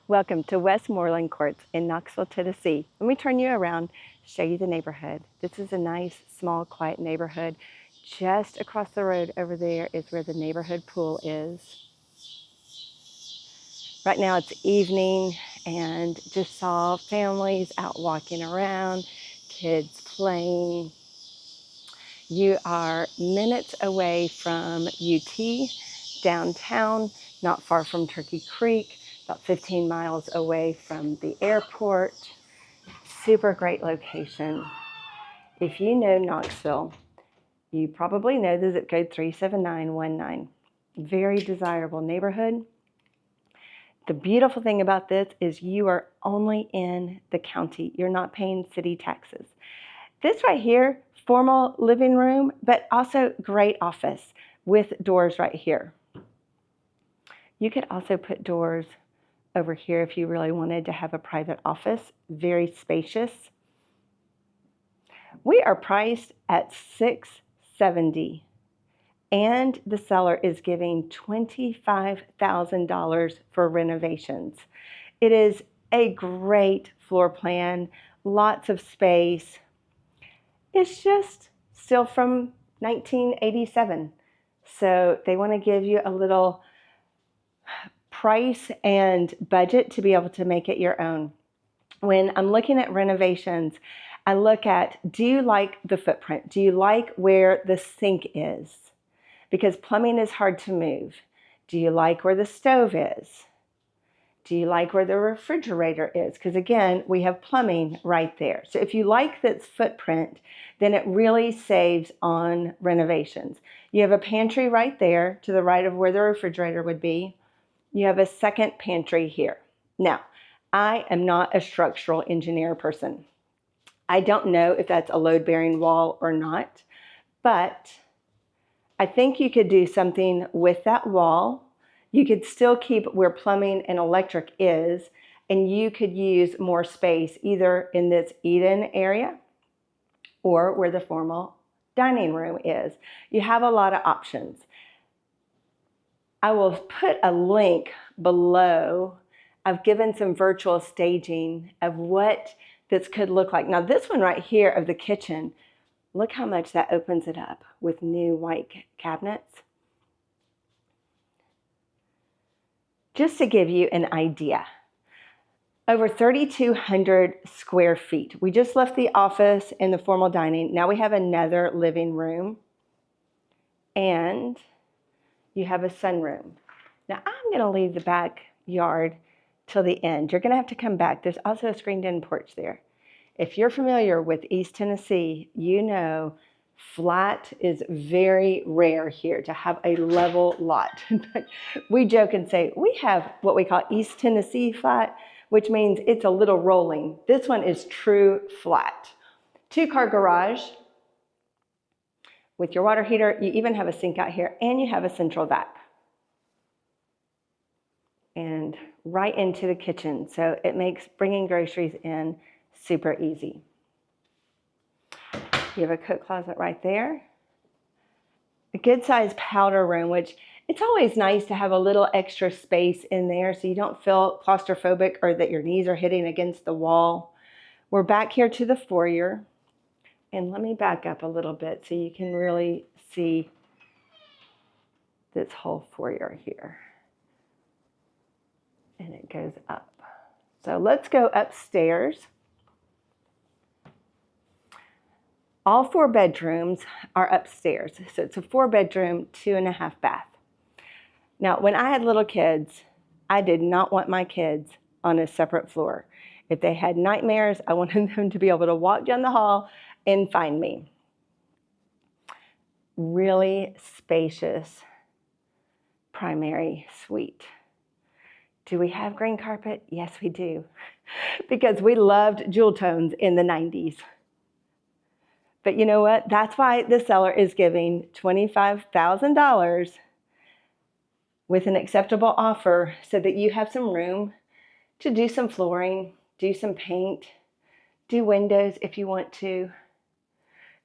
Welcome to Westmoreland Court in Knoxville, Tennessee. Let me turn you around, show you the neighborhood. This is a nice, small, quiet neighborhood. Just across the road over there is where the neighborhood pool is. Right now it's evening and just saw families out walking around, kids playing. You are minutes away from UT, downtown, not far from Turkey Creek, about 15 miles away from the airport. Super great location. If you know Knoxville, you probably know the zip code 37919. Very desirable neighborhood. The beautiful thing about this is you are only in the county. You're not paying city taxes. This right here, formal living room, but also great office with doors right here. You could also put doors over here if you really wanted to have a private office. Very spacious. We are priced at $670, and the seller is giving $25,000 for renovations. It is a great floor plan, lots of space. It's just still from 1987. So they want to give you a little price and budget to be able to make it your own. When I'm looking at renovations, I look at, do you like the footprint? Do you like where the sink is? Because plumbing is hard to move. Do you like where the stove is? Do you like where the refrigerator is? Because again, we have plumbing right there. So if you like this footprint, then it really saves on renovations. You have a pantry right there to the right of where the refrigerator would be. You have a second pantry here. Now, I am not a structural engineer person. I don't know if that's a load-bearing wall or not, but I think you could do something with that wall. You could still keep where plumbing and electric is, and you could use more space either in this eat-in area or where the formal dining room is. You have a lot of options. I will put a link below. I've given some virtual staging of what this could look like. Now this one right here of the kitchen, look how much that opens it up with new white cabinets. Just to give you an idea, over 3,200 square feet. We just left the office and the formal dining. Now we have another living room, and you have a sunroom. Now I'm going to leave the backyard till the end. You're going to have to come back. There's also a screened-in porch there. If you're familiar with East Tennessee, you know flat is very rare here to have a level lot. We joke and say we have what we call East Tennessee flat, which means it's a little rolling. This one is true flat. 2-car garage with your water heater. You even have a sink out here, and you have a central vac. And right into the kitchen, so it makes bringing groceries in super easy. You have a coat closet right there. A good sized powder room, which it's always nice to have a little extra space in there so you don't feel claustrophobic or that your knees are hitting against the wall. We're back here to the foyer. And let me back up a little bit so you can really see this whole foyer here. And it goes up. So let's go upstairs. All 4 bedrooms are upstairs. So it's a 4-bedroom, 2.5 bath. Now, when I had little kids, I did not want my kids on a separate floor. If they had nightmares, I wanted them to be able to walk down the hall and find me. Really spacious primary suite. Do we have green carpet? Yes, we do. Because we loved jewel tones in the 90s. But you know what? That's why the seller is giving $25,000 with an acceptable offer so that you have some room to do some flooring, do some paint, do windows if you want to.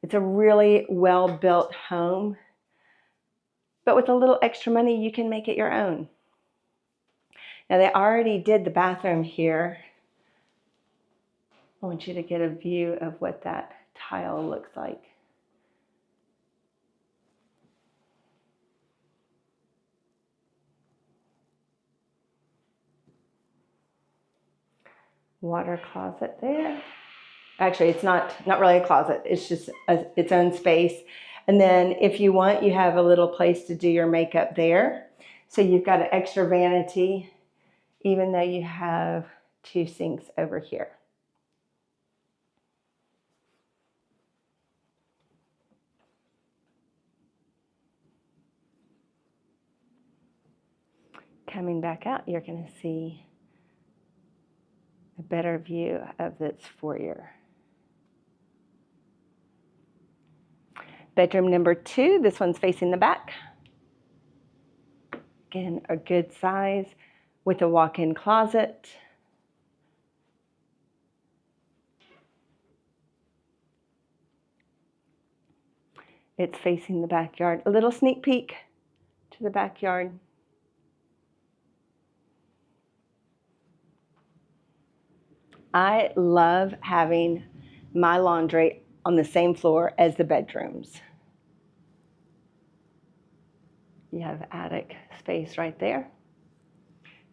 It's a really well-built home, but with a little extra money, you can make it your own. Now they already did the bathroom here. I want you to get a view of what that tile looks like. Water closet there. Actually, it's not really a closet. It's just its own space. And then if you want, you have a little place to do your makeup there. So you've got an extra vanity, even though you have 2 sinks over here. Coming back out, you're going to see a better view of this foyer. Bedroom number 2, this one's facing the back. Again, a good size with a walk-in closet. It's facing the backyard. A little sneak peek to the backyard. I love having my laundry on the same floor as the bedrooms. You have attic space right there.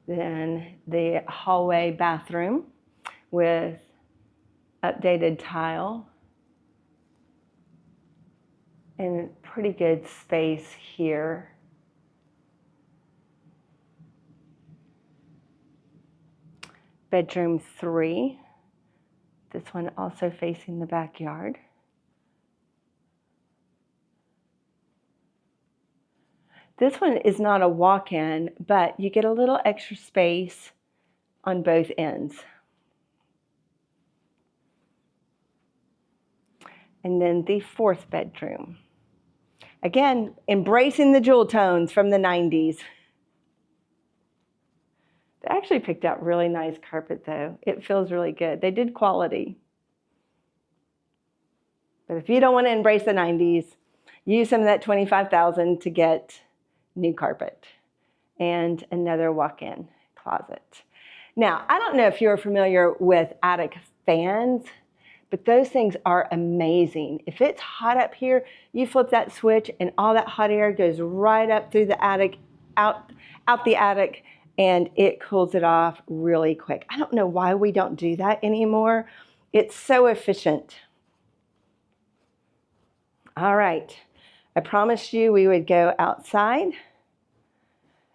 Then the hallway bathroom with updated tile and pretty good space here. Bedroom 3, this one also facing the backyard. This one is not a walk-in, but you get a little extra space on both ends. And then the 4th bedroom. Again, embracing the jewel tones from the 90s. They actually picked out really nice carpet though. It feels really good. They did quality. But if you don't want to embrace the 90s, use some of that $25,000 to get new carpet and another walk-in closet. Now, I don't know if you're familiar with attic fans, but those things are amazing. If it's hot up here, you flip that switch and all that hot air goes right up through the attic, out the attic, and it cools it off really quick. I don't know why we don't do that anymore. It's so efficient. All right, I promised you we would go outside.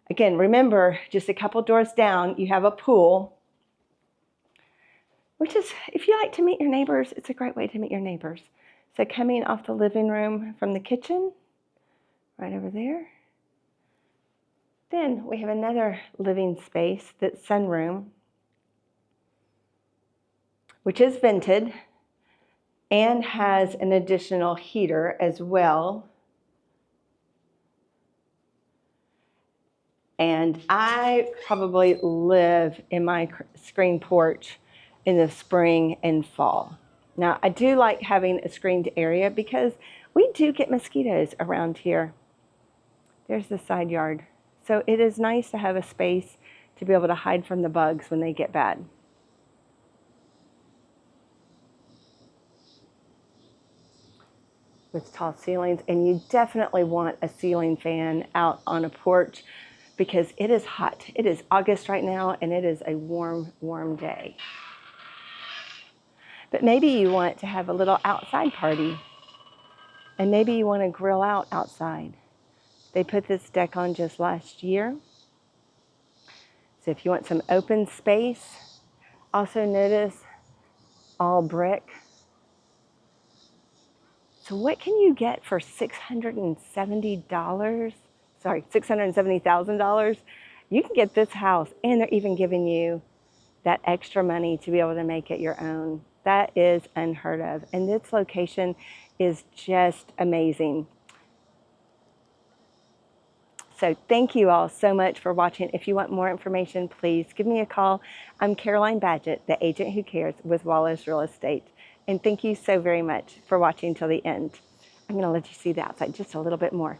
Again, remember, just a couple doors down, you have a pool, which is, if you like to meet your neighbors, it's a great way to meet your neighbors. So coming off the living room from the kitchen, right over there. Then we have another living space that's sunroom, which is vented and has an additional heater as well. And I probably live in my screened porch in the spring and fall. Now, I do like having a screened area because we do get mosquitoes around here. There's the side yard. So it is nice to have a space to be able to hide from the bugs when they get bad. With tall ceilings, and you definitely want a ceiling fan out on a porch because it is hot. It is August right now, and it is a warm, warm day. But maybe you want to have a little outside party, and maybe you want to grill out outside. They put this deck on just last year. So if you want some open space, also notice all brick. So what can you get for $670,000? You can get this house, and they're even giving you that extra money to be able to make it your own. That is unheard of. And this location is just amazing. So thank you all so much for watching. If you want more information, please give me a call. I'm Caroline Badgett, the agent who cares with Wallace Real Estate. And thank you so very much for watching till the end. I'm going to let you see the outside just a little bit more.